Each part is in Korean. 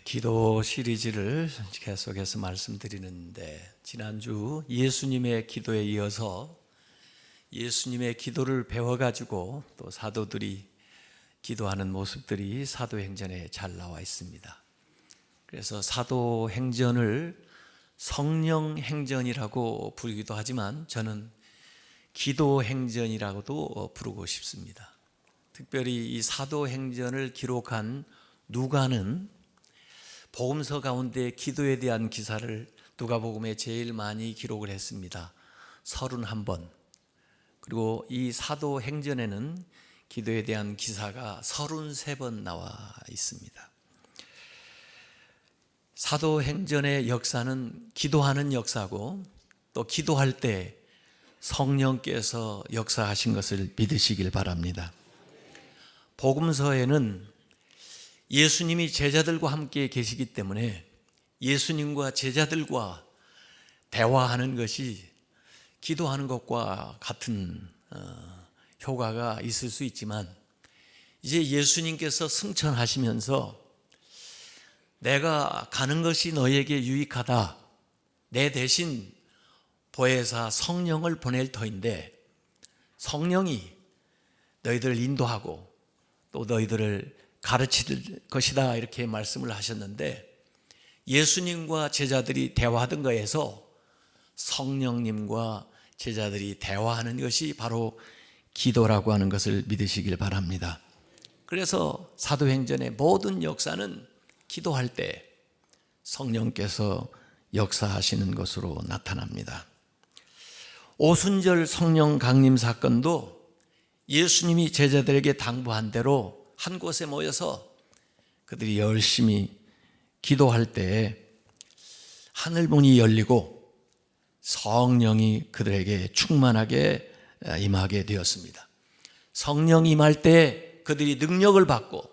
기도 시리즈를 계속해서 말씀드리는데, 지난주 예수님의 기도에 이어서 예수님의 기도를 배워가지고 또 사도들이 기도하는 모습들이 사도행전에 잘 나와 있습니다. 그래서 사도행전을 성령행전이라고 부르기도 하지만 저는 기도행전이라고도 부르고 싶습니다. 특별히 이 사도행전을 기록한 누가는 복음서 가운데 기도에 대한 기사를 누가복음에 제일 많이 기록을 했습니다. 31번. 그리고 이 사도행전에는 기도에 대한 기사가 33번 나와 있습니다. 사도행전의 역사는 기도하는 역사고, 또 기도할 때 성령께서 역사하신 것을 믿으시길 바랍니다. 복음서에는 예수님이 제자들과 함께 계시기 때문에 예수님과 제자들과 대화하는 것이 기도하는 것과 같은 효과가 있을 수 있지만, 이제 예수님께서 승천하시면서 내가 가는 것이 너에게 유익하다, 내 대신 보혜사 성령을 보낼 터인데 성령이 너희들을 인도하고 또 너희들을 가르칠 것이다, 이렇게 말씀을 하셨는데, 예수님과 제자들이 대화하던 거에서 성령님과 제자들이 대화하는 것이 바로 기도라고 하는 것을 믿으시길 바랍니다. 그래서 사도행전의 모든 역사는 기도할 때 성령께서 역사하시는 것으로 나타납니다. 오순절 성령 강림 사건도 예수님이 제자들에게 당부한 대로 한 곳에 모여서 그들이 열심히 기도할 때 하늘문이 열리고 성령이 그들에게 충만하게 임하게 되었습니다. 성령이 임할 때 그들이 능력을 받고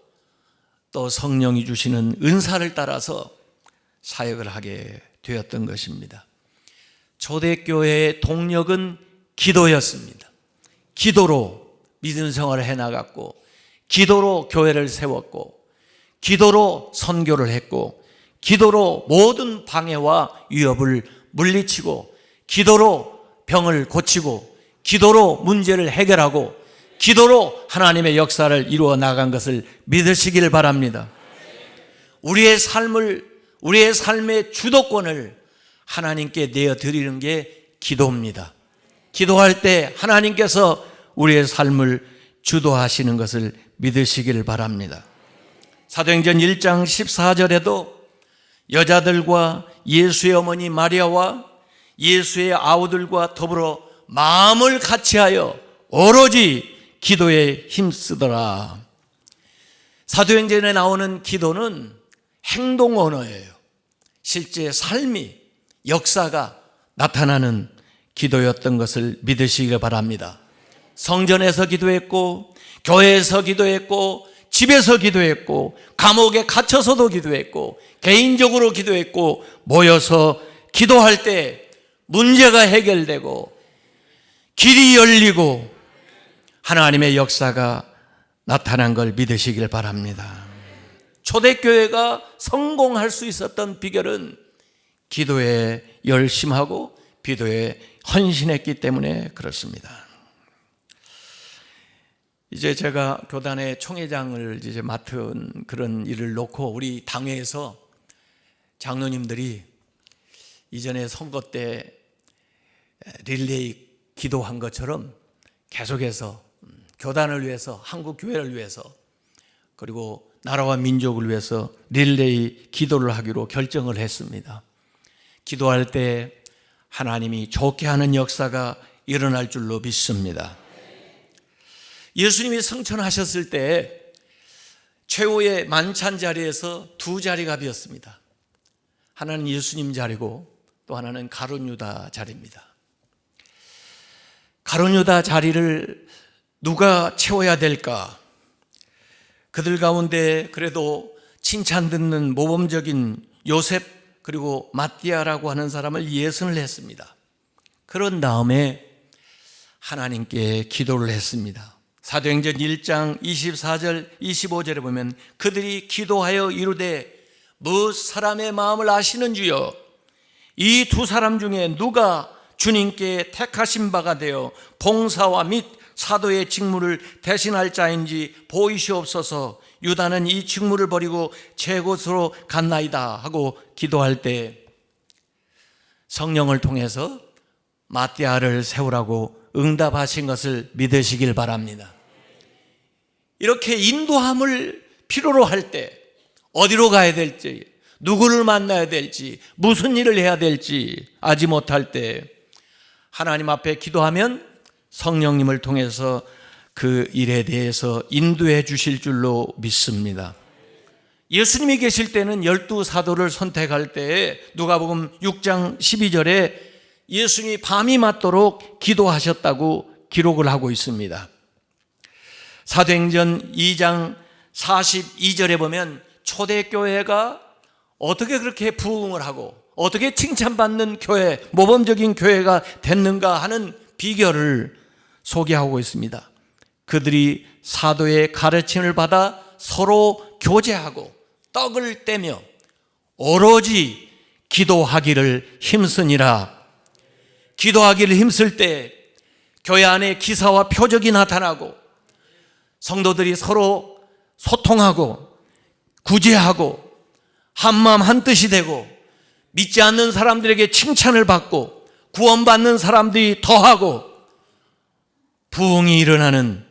또 성령이 주시는 은사를 따라서 사역을 하게 되었던 것입니다. 초대교회의 동력은 기도였습니다. 기도로 믿음 생활을 해나갔고, 기도로 교회를 세웠고, 기도로 선교를 했고, 기도로 모든 방해와 위협을 물리치고, 기도로 병을 고치고, 기도로 문제를 해결하고, 기도로 하나님의 역사를 이루어 나간 것을 믿으시길 바랍니다. 우리의 삶의 주도권을 하나님께 내어드리는 게 기도입니다. 기도할 때 하나님께서 우리의 삶을 주도하시는 것을 믿으시길 바랍니다. 사도행전 1장 14절에도 여자들과 예수의 어머니 마리아와 예수의 아우들과 더불어 마음을 같이하여 오로지 기도에 힘쓰더라. 사도행전에 나오는 기도는 행동 언어예요. 실제 삶이, 역사가 나타나는 기도였던 것을 믿으시길 바랍니다. 성전에서 기도했고, 교회에서 기도했고, 집에서 기도했고, 감옥에 갇혀서도 기도했고, 개인적으로 기도했고, 모여서 기도할 때 문제가 해결되고 길이 열리고 하나님의 역사가 나타난 걸 믿으시길 바랍니다. 초대교회가 성공할 수 있었던 비결은 기도에 열심하고 기도에 헌신했기 때문에 그렇습니다. 이제 제가 교단의 총회장을 이제 맡은 그런 일을 놓고, 우리 당회에서 장로님들이 이전에 선거 때 릴레이 기도한 것처럼 계속해서 교단을 위해서, 한국 교회를 위해서, 그리고 나라와 민족을 위해서 릴레이 기도를 하기로 결정을 했습니다. 기도할 때 하나님이 좋게 하는 역사가 일어날 줄로 믿습니다. 예수님이 승천하셨을 때 최후의 만찬 자리에서 두 자리가 비었습니다. 하나는 예수님 자리고 또 하나는 가룟 유다 자리입니다. 가룟 유다 자리를 누가 채워야 될까? 그들 가운데 그래도 칭찬 듣는 모범적인 요셉 그리고 마띠아라고 하는 사람을 예선을 했습니다. 그런 다음에 하나님께 기도를 했습니다. 사도행전 1장 24절 25절에 보면 그들이 기도하여 이르되 무엇 사람의 마음을 아시는 주여, 이 두 사람 중에 누가 주님께 택하신 바가 되어 봉사와 및 사도의 직무를 대신할 자인지 보이시옵소서. 유다는 이 직무를 버리고 제 곳으로 갔나이다 하고 기도할 때 성령을 통해서 마띠아를 세우라고 응답하신 것을 믿으시길 바랍니다. 이렇게 인도함을 필요로 할 때 어디로 가야 될지, 누구를 만나야 될지, 무슨 일을 해야 될지 알지 못할 때 하나님 앞에 기도하면 성령님을 통해서 그 일에 대해서 인도해 주실 줄로 믿습니다. 예수님이 계실 때는 12사도를 선택할 때에 누가복음 6장 12절에 예수님이 밤이 맞도록 기도하셨다고 기록을 하고 있습니다. 사도행전 2장 42절에 보면 초대교회가 어떻게 그렇게 부흥을 하고 어떻게 칭찬받는 교회, 모범적인 교회가 됐는가 하는 비결을 소개하고 있습니다. 그들이 사도의 가르침을 받아 서로 교제하고 떡을 떼며 오로지 기도하기를 힘쓰니라. 기도하기를 힘쓸 때 교회 안에 기사와 표적이 나타나고 성도들이 서로 소통하고 구제하고 한마음 한뜻이 되고 믿지 않는 사람들에게 칭찬을 받고 구원받는 사람들이 더하고 부흥이 일어나는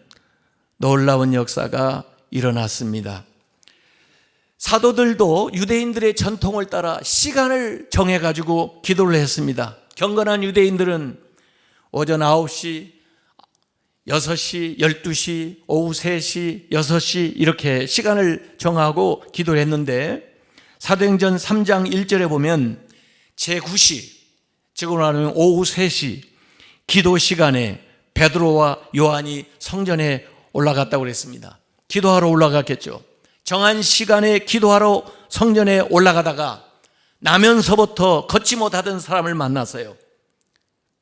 놀라운 역사가 일어났습니다. 사도들도 유대인들의 전통을 따라 시간을 정해가지고 기도를 했습니다. 경건한 유대인들은 오전 9시, 6시, 12시, 오후 3시, 6시 이렇게 시간을 정하고 기도를 했는데 사도행전 3장 1절에 보면 제9시, 지금으로 말하면 오후 3시 기도 시간에 베드로와 요한이 성전에 올라갔다고 그랬습니다. 기도하러 올라갔겠죠. 정한 시간에 기도하러 성전에 올라가다가 나면서부터 걷지 못하던 사람을 만났어요.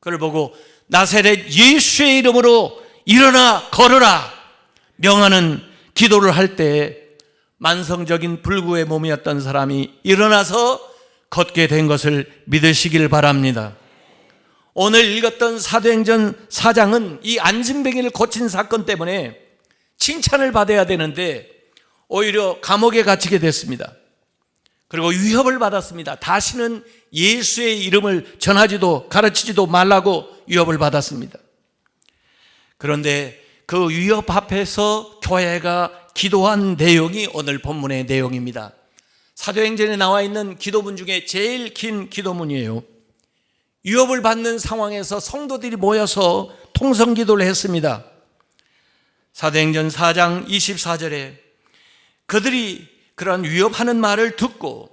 그를 보고 나사렛 예수의 이름으로 일어나 걸으라 명하는 기도를 할 때 만성적인 불구의 몸이었던 사람이 일어나서 걷게 된 것을 믿으시길 바랍니다. 오늘 읽었던 사도행전 4장은 이 안진뱅이를 고친 사건 때문에 칭찬을 받아야 되는데 오히려 감옥에 갇히게 됐습니다. 그리고 위협을 받았습니다. 다시는 예수의 이름을 전하지도 가르치지도 말라고 위협을 받았습니다. 그런데 그 위협 앞에서 교회가 기도한 내용이 오늘 본문의 내용입니다. 사도행전에 나와 있는 기도문 중에 제일 긴 기도문이에요. 위협을 받는 상황에서 성도들이 모여서 통성기도를 했습니다. 사도행전 4장 24절에 그들이 그런 위협하는 말을 듣고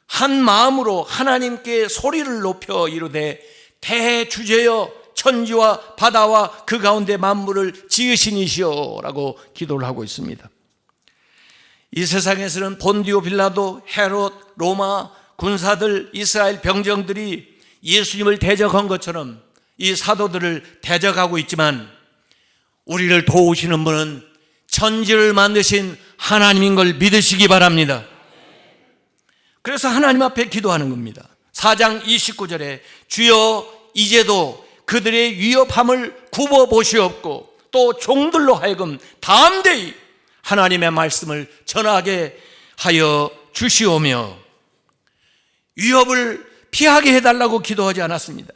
한 마음으로 하나님께 소리를 높여 이르되 대주제여 천지와 바다와 그 가운데 만물을 지으신 이시여 라고 기도를 하고 있습니다. 이 세상에서는 본디오 빌라도, 헤롯, 로마 군사들, 이스라엘 병정들이 예수님을 대적한 것처럼 이 사도들을 대적하고 있지만 우리를 도우시는 분은 천지를 만드신 하나님인 걸 믿으시기 바랍니다. 그래서 하나님 앞에 기도하는 겁니다. 4장 29절에 주여 이제도 그들의 위협함을 굽어보시옵고 또 종들로 하여금 담대히 하나님의 말씀을 전하게 하여 주시오며 위협을 피하게 해달라고 기도하지 않았습니다.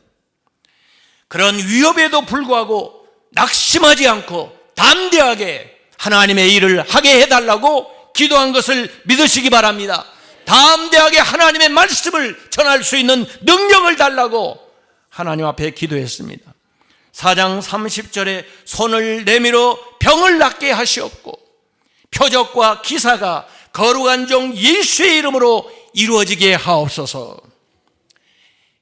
그런 위협에도 불구하고 낙심하지 않고 담대하게 하나님의 일을 하게 해달라고 기도한 것을 믿으시기 바랍니다. 담대하게 하나님의 말씀을 전할 수 있는 능력을 달라고 하나님 앞에 기도했습니다. 4장 30절에 손을 내밀어 병을 낫게 하시옵고 표적과 기사가 거룩한 종 예수의 이름으로 이루어지게 하옵소서.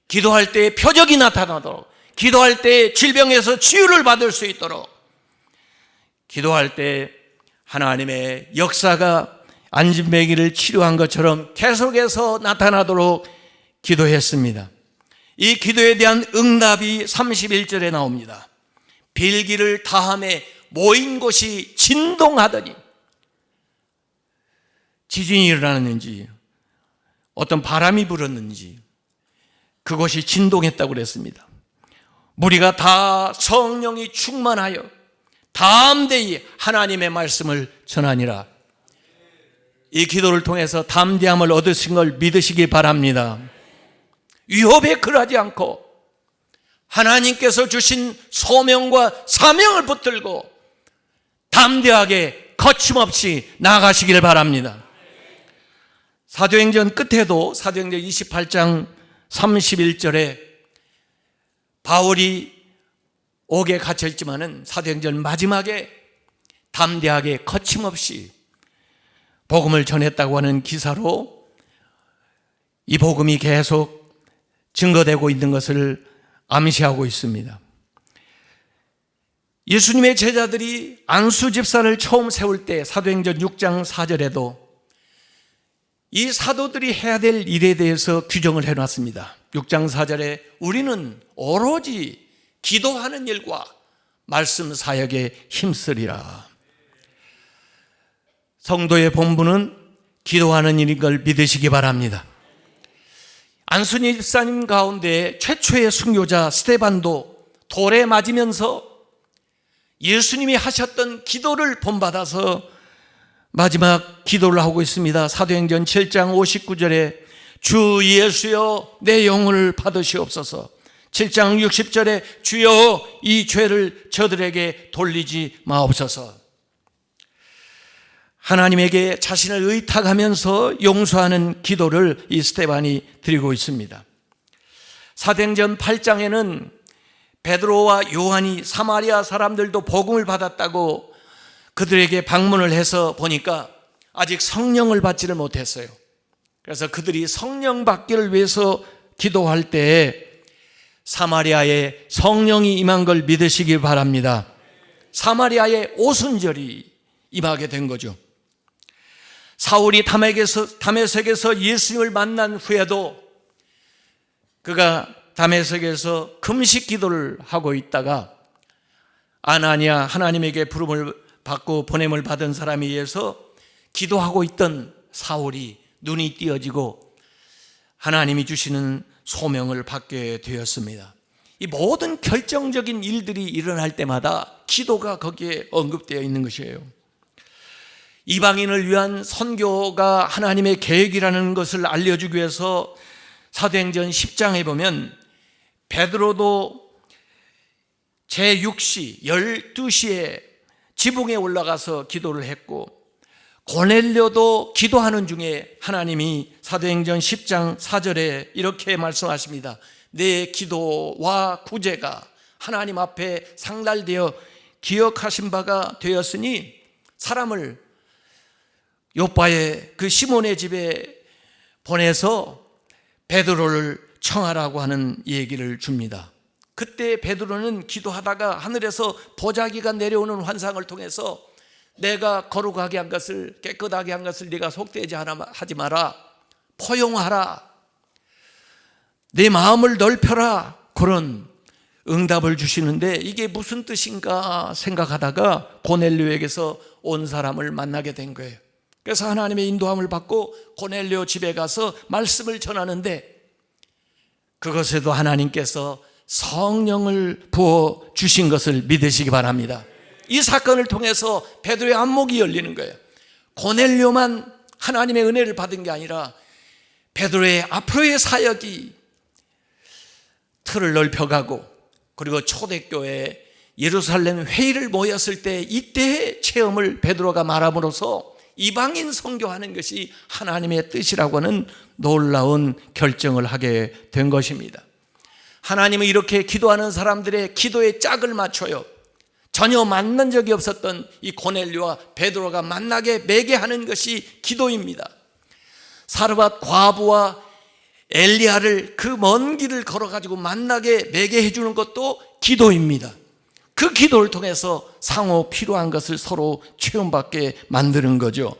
기도할 때 표적이 나타나도록, 기도할 때 질병에서 치유를 받을 수 있도록, 기도할 때 하나님의 역사가 안진뱅이를 치료한 것처럼 계속해서 나타나도록 기도했습니다. 이 기도에 대한 응답이 31절에 나옵니다. 빌기를 다함에 모인 곳이 진동하더니 지진이 일어났는지 어떤 바람이 불었는지 그것이 진동했다고 그랬습니다. 무리가 다 성령이 충만하여 담대히 하나님의 말씀을 전하니라. 이 기도를 통해서 담대함을 얻으신 걸 믿으시기 바랍니다. 위협에 굴하지 않고 하나님께서 주신 소명과 사명을 붙들고 담대하게 거침없이 나아가시길 바랍니다. 사도행전 끝에도 사도행전 28장 31절에 바울이 옥에 갇혀 있지만은 사도행전 마지막에 담대하게 거침없이 복음을 전했다고 하는 기사로 이 복음이 계속 증거되고 있는 것을 암시하고 있습니다. 예수님의 제자들이 안수 집사를 처음 세울 때 사도행전 6장 4절에도 이 사도들이 해야 될 일에 대해서 규정을 해놨습니다. 6장 4절에 우리는 오로지 기도하는 일과 말씀 사역에 힘쓰리라. 성도의 본분은 기도하는 일인 걸 믿으시기 바랍니다. 안순이 집사님 가운데 최초의 순교자 스데반도 돌에 맞으면서 예수님이 하셨던 기도를 본받아서 마지막 기도를 하고 있습니다. 사도행전 7장 59절에 주 예수여 내 영혼을 받으시옵소서. 7장 60절에 주여 이 죄를 저들에게 돌리지 마옵소서. 하나님에게 자신을 의탁하면서 용서하는 기도를 이 스데반이 드리고 있습니다. 사도행전 8장에는 베드로와 요한이 사마리아 사람들도 복음을 받았다고 그들에게 방문을 해서 보니까 아직 성령을 받지를 못했어요. 그래서 그들이 성령 받기를 위해서 기도할 때에 사마리아에 성령이 임한 걸 믿으시기 바랍니다. 사마리아에 오순절이 임하게 된 거죠. 사울이 다메섹에서 예수님을 만난 후에도 그가 다메섹에서 금식 기도를 하고 있다가 아나니아 하나님에게 부름을 받고 보냄을 받은 사람에 의해서 기도하고 있던 사울이 눈이 띄어지고 하나님이 주시는 소명을 받게 되었습니다. 이 모든 결정적인 일들이 일어날 때마다 기도가 거기에 언급되어 있는 것이에요. 이방인을 위한 선교가 하나님의 계획이라는 것을 알려주기 위해서 사도행전 10장에 보면 베드로도 제6시 12시에 지붕에 올라가서 기도를 했고 고넬료도 기도하는 중에 하나님이 사도행전 10장 4절에 이렇게 말씀하십니다. 내 기도와 구제가 하나님 앞에 상달되어 기억하신 바가 되었으니 사람을 요빠의 그 시몬의 집에 보내서 베드로를 청하라고 하는 얘기를 줍니다. 그때 베드로는 기도하다가 하늘에서 보자기가 내려오는 환상을 통해서 내가 거룩하게 한 것을 깨끗하게 한 것을 네가 속되지 하지 마라. 포용하라. 내 마음을 넓혀라. 그런 응답을 주시는데 이게 무슨 뜻인가 생각하다가 고넬료에게서 온 사람을 만나게 된 거예요. 그래서 하나님의 인도함을 받고 고넬료 집에 가서 말씀을 전하는데 그것에도 하나님께서 성령을 부어 주신 것을 믿으시기 바랍니다. 이 사건을 통해서 베드로의 안목이 열리는 거예요. 고넬료만 하나님의 은혜를 받은 게 아니라 베드로의 앞으로의 사역이 틀을 넓혀가고 그리고 초대교회 예루살렘 회의를 모였을 때 이때의 체험을 베드로가 말함으로써 이방인 선교하는 것이 하나님의 뜻이라고 하는 놀라운 결정을 하게 된 것입니다. 하나님은 이렇게 기도하는 사람들의 기도의 짝을 맞춰요. 전혀 만난 적이 없었던 이 고넬료와 베드로가 만나게 매게 하는 것이 기도입니다. 사르밧 과부와 엘리야를 그 먼 길을 걸어가지고 만나게 매게 해주는 것도 기도입니다. 그 기도를 통해서 상호 필요한 것을 서로 체험받게 만드는 거죠.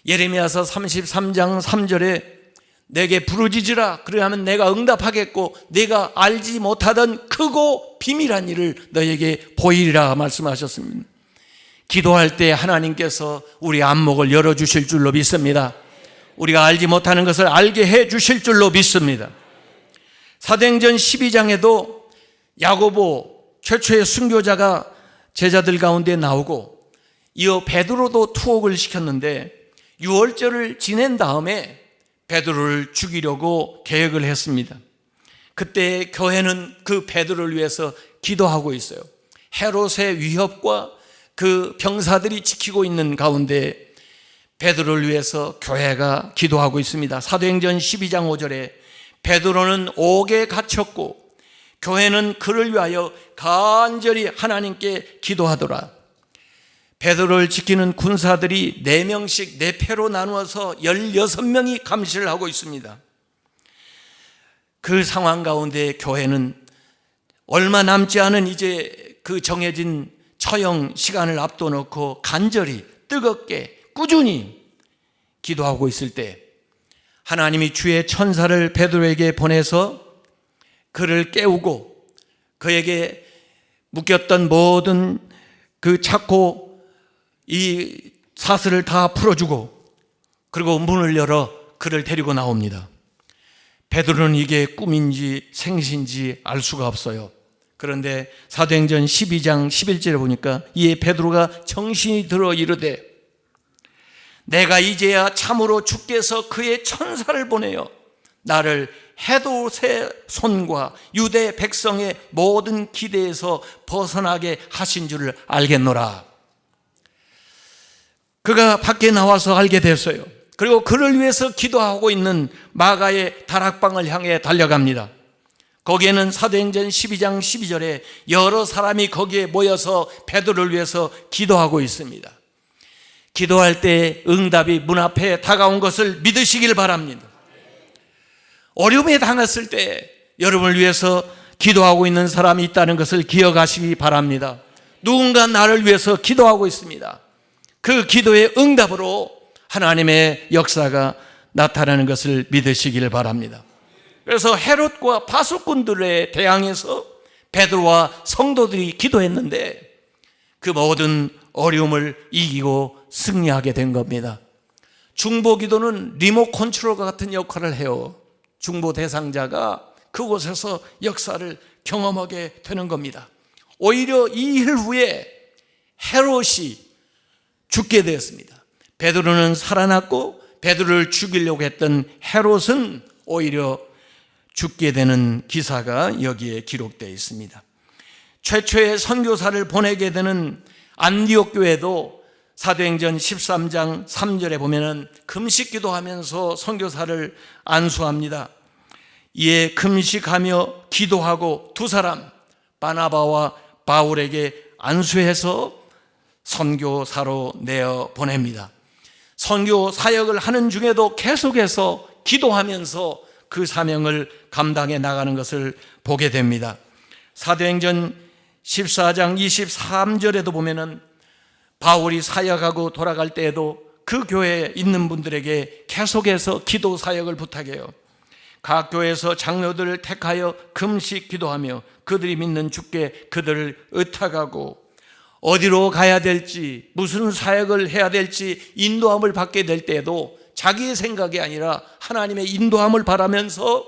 예레미야서 33장 3절에 내게 부르짖으라 그러면 내가 응답하겠고 내가 알지 못하던 크고 비밀한 일을 너에게 보이리라 말씀하셨습니다. 기도할 때 하나님께서 우리 안목을 열어주실 줄로 믿습니다. 우리가 알지 못하는 것을 알게 해 주실 줄로 믿습니다. 사도행전 12장에도 야고보 최초의 순교자가 제자들 가운데 나오고 이어 베드로도 투옥을 시켰는데 유월절을 지낸 다음에 베드로를 죽이려고 계획을 했습니다. 그때 교회는 그 베드로를 위해서 기도하고 있어요. 헤롯의 위협과 그 병사들이 지키고 있는 가운데 베드로를 위해서 교회가 기도하고 있습니다. 사도행전 12장 5절에 베드로는 옥에 갇혔고 교회는 그를 위하여 간절히 하나님께 기도하더라. 베드로를 지키는 군사들이 4명씩 4패로 나누어서 16명이 감시를 하고 있습니다. 그 상황 가운데 교회는 얼마 남지 않은 이제 그 정해진 처형 시간을 앞둬놓고 간절히 뜨겁게 꾸준히 기도하고 있을 때 하나님이 주의 천사를 베드로에게 보내서 그를 깨우고 그에게 묶였던 모든 그 찾고 이 사슬을 다 풀어주고 그리고 문을 열어 그를 데리고 나옵니다. 베드로는 이게 꿈인지 생신지 알 수가 없어요. 그런데 사도행전 12장 11절에 보니까 이에 베드로가 정신이 들어 이르되 내가 이제야 참으로 주께서 그의 천사를 보내어 나를 헤롯의 손과 유대 백성의 모든 기대에서 벗어나게 하신 줄을 알겠노라. 그가 밖에 나와서 알게 됐어요. 그리고 그를 위해서 기도하고 있는 마가의 다락방을 향해 달려갑니다. 거기에는 사도행전 12장 12절에 여러 사람이 거기에 모여서 베드로를 위해서 기도하고 있습니다. 기도할 때 응답이 문 앞에 다가온 것을 믿으시길 바랍니다. 어려움에 당했을 때 여러분을 위해서 기도하고 있는 사람이 있다는 것을 기억하시기 바랍니다. 누군가 나를 위해서 기도하고 있습니다. 그 기도의 응답으로 하나님의 역사가 나타나는 것을 믿으시길 바랍니다. 그래서 헤롯과 파수꾼들에 대항해서 베드로와 성도들이 기도했는데 그 모든 어려움을 이기고 승리하게 된 겁니다. 중보 기도는 리모컨 컨트롤과 같은 역할을 해요. 중보 대상자가 그곳에서 역사를 경험하게 되는 겁니다. 오히려 이 일 후에 헤롯이 죽게 되었습니다. 베드로는 살아났고 베드로를 죽이려고 했던 헤롯은 오히려 죽게 되는 기사가 여기에 기록되어 있습니다. 최초의 선교사를 보내게 되는 안디옥 교회도 사도행전 13장 3절에 보면은 금식 기도하면서 선교사를 안수합니다. 이에 금식하며 기도하고 두 사람 바나바와 바울에게 안수해서 선교사로 내어 보냅니다. 선교 사역을 하는 중에도 계속해서 기도하면서 그 사명을 감당해 나가는 것을 보게 됩니다. 사도행전 14장 23절에도 보면은 바울이 사역하고 돌아갈 때에도 그 교회에 있는 분들에게 계속해서 기도 사역을 부탁해요. 각 교회에서 장로들을 택하여 금식 기도하며 그들이 믿는 주께 그들을 의탁하고 어디로 가야 될지 무슨 사역을 해야 될지 인도함을 받게 될 때에도 자기의 생각이 아니라 하나님의 인도함을 바라면서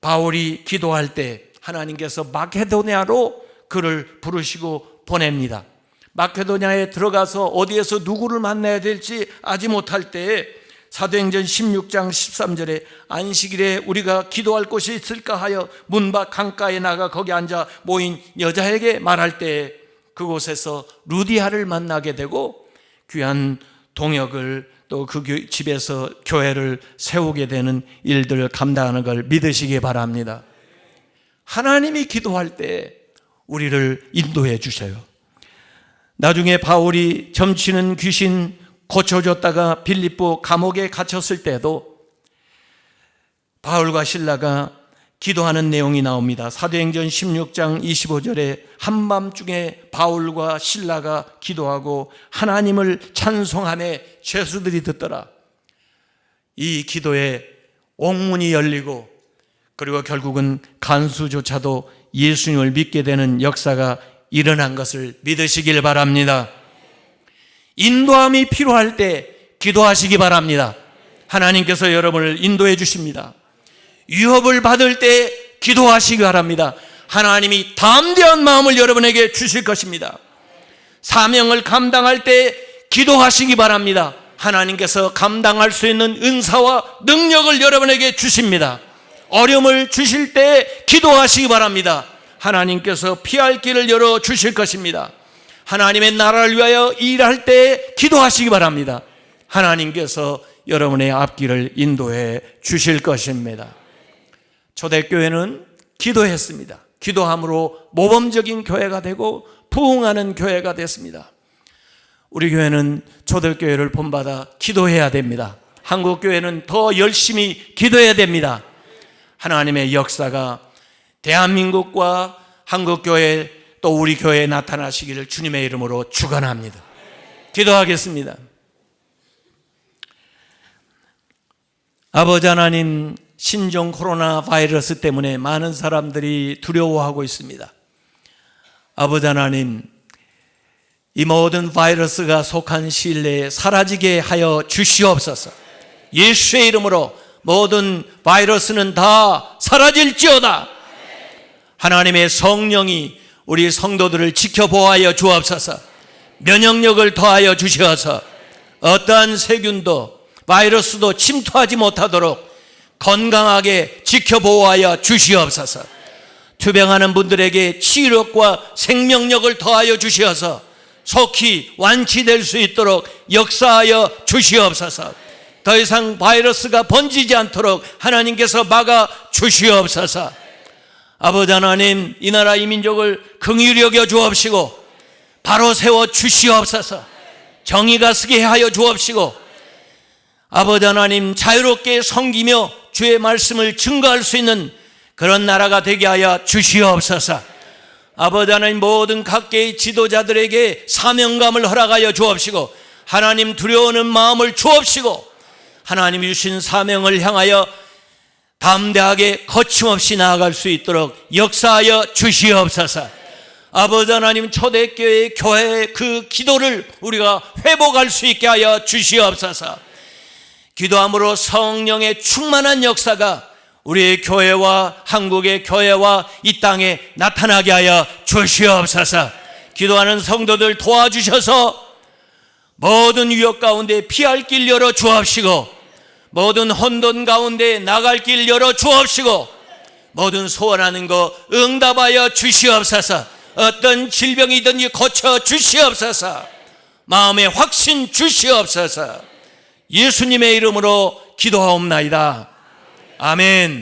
바울이 기도할 때 하나님께서 마케도니아로 그를 부르시고 보냅니다. 마케도니아에 들어가서 어디에서 누구를 만나야 될지 알지 못할 때에 사도행전 16장 13절에 안식일에 우리가 기도할 곳이 있을까 하여 문 밖 강가에 나가 거기 앉아 모인 여자에게 말할 때 그곳에서 루디아를 만나게 되고 귀한 동역을 또 그 집에서 교회를 세우게 되는 일들을 감당하는 걸 믿으시기 바랍니다. 하나님이 기도할 때 우리를 인도해 주셔요. 나중에 바울이 점치는 귀신 고쳐줬다가 빌립보 감옥에 갇혔을 때도 바울과 실라가 기도하는 내용이 나옵니다. 사도행전 16장 25절에 한밤중에 바울과 실라가 기도하고 하나님을 찬송하며 죄수들이 듣더라. 이 기도에 옥문이 열리고 그리고 결국은 간수조차도 예수님을 믿게 되는 역사가 일어난 것을 믿으시길 바랍니다. 인도함이 필요할 때 기도하시기 바랍니다. 하나님께서 여러분을 인도해 주십니다. 위협을 받을 때 기도하시기 바랍니다. 하나님이 담대한 마음을 여러분에게 주실 것입니다. 사명을 감당할 때 기도하시기 바랍니다. 하나님께서 감당할 수 있는 은사와 능력을 여러분에게 주십니다. 어려움을 주실 때 기도하시기 바랍니다. 하나님께서 피할 길을 열어 주실 것입니다. 하나님의 나라를 위하여 일할 때 기도하시기 바랍니다. 하나님께서 여러분의 앞길을 인도해 주실 것입니다. 초대교회는 기도했습니다. 기도함으로 모범적인 교회가 되고 부흥하는 교회가 됐습니다. 우리 교회는 초대교회를 본받아 기도해야 됩니다. 한국교회는 더 열심히 기도해야 됩니다. 하나님의 역사가 대한민국과 한국교회 또 우리 교회에 나타나시기를 주님의 이름으로 축원합니다. 기도하겠습니다. 아버지 하나님, 신종 코로나 바이러스 때문에 많은 사람들이 두려워하고 있습니다. 아버지 하나님, 이 모든 바이러스가 속한 시일 내에 사라지게 하여 주시옵소서. 예수의 이름으로 모든 바이러스는 다 사라질지어다. 하나님의 성령이 우리 성도들을 지켜보아여 주옵소서. 면역력을 더하여 주시어서 어떠한 세균도 바이러스도 침투하지 못하도록 건강하게 지켜보아여 주시옵소서. 투병하는 분들에게 치유력과 생명력을 더하여 주시어서 속히 완치될 수 있도록 역사하여 주시옵소서. 더 이상 바이러스가 번지지 않도록 하나님께서 막아 주시옵소서. 아버지 하나님, 이 나라 이 민족을 긍휼히 여겨 주옵시고 바로 세워 주시옵소서. 정의가 서게 하여 주옵시고 아버지 하나님, 자유롭게 섬기며 주의 말씀을 증거할 수 있는 그런 나라가 되게 하여 주시옵소서. 아버지 하나님, 모든 각계의 지도자들에게 사명감을 허락하여 주옵시고 하나님 두려워하는 마음을 주옵시고 하나님이 주신 사명을 향하여 담대하게 거침없이 나아갈 수 있도록 역사하여 주시옵소서. 아버지 하나님, 초대교회의 교회의 그 기도를 우리가 회복할 수 있게 하여 주시옵소서. 기도함으로 성령의 충만한 역사가 우리의 교회와 한국의 교회와 이 땅에 나타나게 하여 주시옵소서. 기도하는 성도들 도와주셔서 모든 위협 가운데 피할 길 열어 주옵시고 모든 혼돈 가운데 나갈 길 열어 주옵시고 모든 소원하는 거 응답하여 주시옵소서. 어떤 질병이든지 고쳐 주시옵소서. 마음의 확신 주시옵소서. 예수님의 이름으로 기도하옵나이다. 아멘.